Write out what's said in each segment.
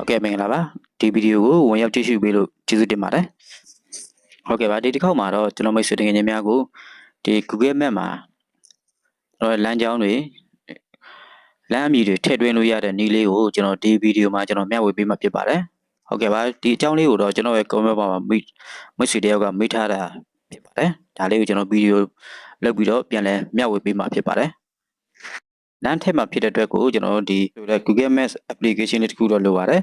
ဟုတ်ကဲ့မင်္ဂလာပါဒီဗီဒီယိုကိုဝင်ရောက်ကြည့်ရှုပေးလို့ကျေးဇူးတင်ပါတယ်ဟုတ်ကဲ့ပါဒီတစ်ခေါက်မှာတော့ကျွန်တော်မိတ်ဆွေတကယ်ချင်းများကိုဒီ Google Map မှာလမ်းကြောင်းတွေလမ်းအမည်တွေထည့်သွင်းလို့ရတဲ့နည်းလေးကိုကျွန်တော်ဒီဗီဒီယိုမှာကျွန်တော်မျှဝေပေးမှာဖြစ်ပါတယ်ဟုတ်ကဲ့ပါဒီအကြောင်းလေးကိုတော့ကျွန်တော်ရဲ့ comment မှာမိတ်ဆွေတယောက်ကမေးထားတာဖြစ်ပါတယ်ဒါလေးကိုကျွန်တော်ဗီဒီယိုလုပ်ပြီးတော့ပြန်လည်မျှဝေပေးမှာဖြစ်ပါတယ်လမ်းထက်မှာဖြစ်တဲ့အတွက်ကိုကျွန်တော်ဒီ Google Maps application လေးတစ်ခုတော့လိုပါတယ်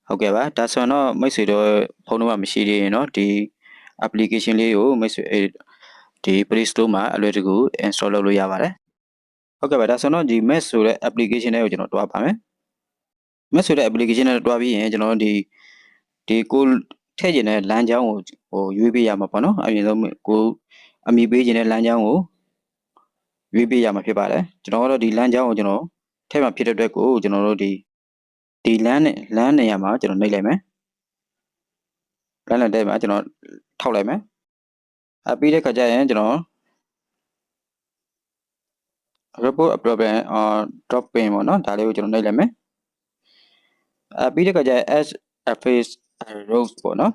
ဟုတ်ကဲ့ပါဒါဆိုတော့မိတ်ဆွေတို့ဖုန်းတော့မရှိသေးရင်တော့ဒီ application လေးကိုမိတ်ဆွေဒီ Play Store မှာအလွယ်တကူ install လုပ်လို့ရပါတယ်ဟုတ်ကဲ့ပါဒါဆိုတော့ဒီ Maps ဆိုတဲ့ application လေးကိုကျွန်တော်တွားပါမယ် Maps ဆိုတဲ့ application လေးတွားပြီးရင်ကျွန်တော်ဒီကိုထည့်ကျင်တဲ့လမ်းကြောင်းကိုရွေးပေးရမှာပေါ့နော်အရင်ဆုံးကိုအမိပေးကျင်တဲ့လမ်းကြောင်းကိုရွေးပေးရမှာဖြစ်ပါတယ်ကျွန်တော်တို့ဒီလမ်းကြောင်းကိုကျွန်တော်ထည့်မှာဖြစ်တဲ့အတွက်ကိုကျွန်တော်တို့ဒီလမ်းနေရာမှာကျွန်တော်နှိပ်လိုက်မယ်လမ်းတဲ့မှာကျွန်တော်ထောက်လိုက်မယ်ပြီးတဲ့ခါကျရင်ကျွန်တော် report a problem or drop pin ပေါ့နော်ဒါလေးကိုကျွန်တော်နှိပ်လိုက်မယ်ပြီးတဲ့ခါကျရင် as a face road ပေါ့နော်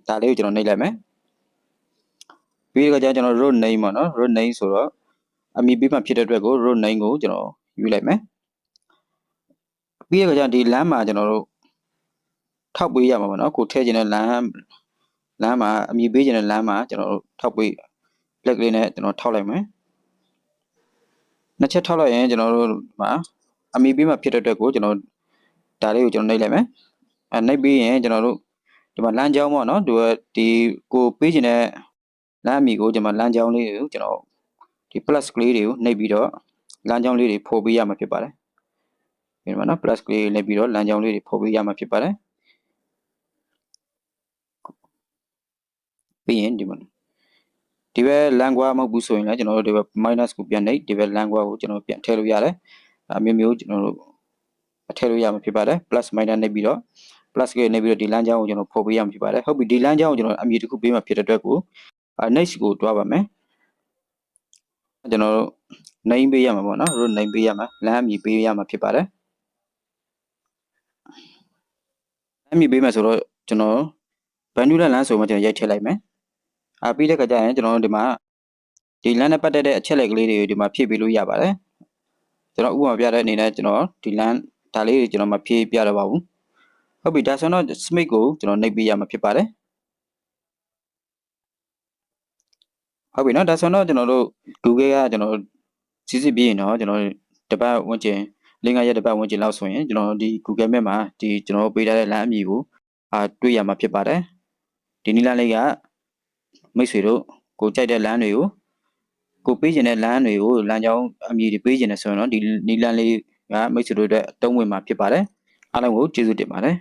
ဒါလေးကိုကျွန်တော်နှိပ်လိုက်မယ်ပြီးတဲ့ခါကျကျွန်တော် road name ပေါ့နော် road name ဆိုတော့အမည်ပေးမှဖြစ်တဲ့အတွက်ကို road name ကိုကျွန်တော်ယူလိုက်မယ်ပြီးတဲ့ခါကျဒီလမ်းမှာကျွန်တော်တို့ထောက်ပေးရမှာပေါ့နော်ကိုထည့်ခြင်းတဲ့လမ်းမှာအမည်ပေးခြင်းတဲ့လမ်းမှာကျွန်တော်တို့ထောက်ပေး black လေးနဲ့ကျွန်တော်ထောက်လိုက်မယ်နှစ်ချက်ထောက်လိုက်ရင်ကျွန်တော်တို့မှာအမည်ပေးမှဖြစ်တဲ့အတွက်ကိုကျွန်တော်ဒါလေးကိုကျွန်တော်နှိပ်လိုက်မယ်နှိပ်ပြီးရင်ကျွန်တော်တို့ဒီမှာလမ်းကြောင်းပေါ့နော်ဒီကိုပေးခြင်းတဲ့လမ်းအမည်ကိုဒီမှာလမ်းကြောင်းလေးကိုကျွန်တော်ဒီ plus ကလေးတွေကိုနှိပ်ပြီးတော့လမ်းကြောင်းလေးတွေဖော်ပေးရမှာဖြစ်ပါတယ်ဒီမှာနော် plus ကလေးနှိပ်ပြီးတော့လမ်းကြောင်းလေးတွေဖော်ပေးရမှာဖြစ်ပါတယ်ပြီးရင်ဒီမှာဒီဘက် language မဟုတ်ဘူးဆိုရင်လည်းကျွန်တော်တို့ဒီဘက် minus ကိုပြန်နှိပ်ဒီဘက် language ကိုကျွန်တော်ပြန်ထည့်လို့ရတယ်အမျိုးကျွန်တော်တို့ထည့်လို့ရမှာဖြစ်ပါတယ် plus minus နှိပ်ပြီးတော့ plus ကိုနှိပ်ပြီးတော့ဒီလမ်းကြောင်းကိုကျွန်တော်ဖော်ပေးရမှာဖြစ်ပါတယ်ဟုတ်ပြီဒီလမ်းကြောင်းကိုကျွန်တော်အမည်တစ်ခုပေးမှာဖြစ်တဲ့အတွက်ကို next ကိုတွားပါမယ်ကျွန်တော်တို့ name ပေးရမှာပေါ့နော် road name ပေးရမှာလမ်းအမည်ပေးရမှာဖြစ်ပါတယ်အမည်ပေးမှာဆိုတော့ကျွန်တော် Bandula လမ်းဆိုမှကျွန်တော်ရိုက်ထည့်လိုက်မယ်ပြီးတဲ့ခါကျရင်ကျွန်တော်တို့ဒီမှာဒီလမ်းနဲ့ပတ်သက်တဲ့အချက်လက်ကလေးတွေကိုဒီမှာဖြည့်ပေးလို့ရပါတယ်ကျွန်တော်ဥပမာပြတဲ့အနေနဲ့ကျွန်တော်ဒီလမ်းဒါလေးတွေကျွန်တော်မဖြည့်ပြတော့ပါဘူးဟုတ်ပြီဒါဆိုတော့ smith ကိုကျွန်တော်နှိပ်ပေးရမှာဖြစ်ပါတယ်ဟုတ်ပြီနော်ဒါဆိုတော့ကျွန်တော်တို့ Google ကကျွန်တော်စစ်စစ်ပြီးရင်တော့ကျွန်တော်တပတ်ဝန်းကျင်5ရက်တပတ်ဝန်းကျင်လောက်ဆိုရင်ကျွန်တော်ဒီ Google Map မှာဒီကျွန်တော်ပေးထားတဲ့လမ်းအမည်ကိုတွေ့ရမှာဖြစ်ပါတယ်ဒီနည်းလမ်းလေးကမိတ်ဆွေတို့ကိုကြိုက်တဲ့လမ်းတွေကိုကိုပေးခြင်းတဲ့လမ်းတွေကိုလမ်းကြောင်းအမည်တွေပေးခြင်းနဲ့ဆိုရင်တော့ဒီနည်းလမ်းလေးကမိတ်ဆွေတို့အတွက်အသုံးဝင်မှာဖြစ်ပါတယ်အားလုံးကိုကျေးဇူးတင်ပါတယ်